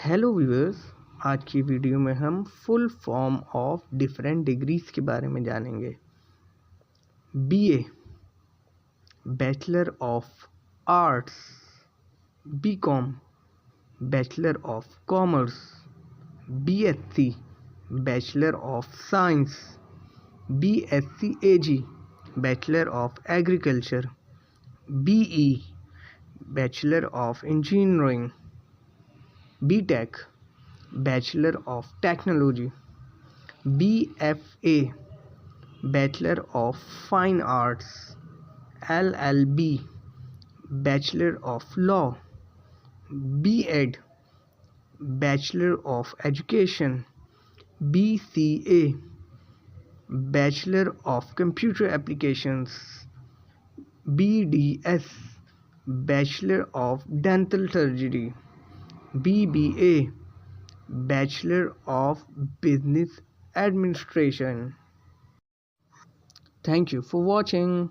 Hello viewers, आज की video में हम full form of different degrees के बारे में जानेंगे। BA bachelor of arts, BCom bachelor of commerce, BSc bachelor of science, BSc AG bachelor of agriculture, BE bachelor of engineering, BTech bachelor of technology, BFA bachelor of fine arts, LLB bachelor of law, BEd bachelor of education, BCA bachelor of computer applications, BDS bachelor of dental surgery, BBA Bachelor of Business Administration. Thank you for watching.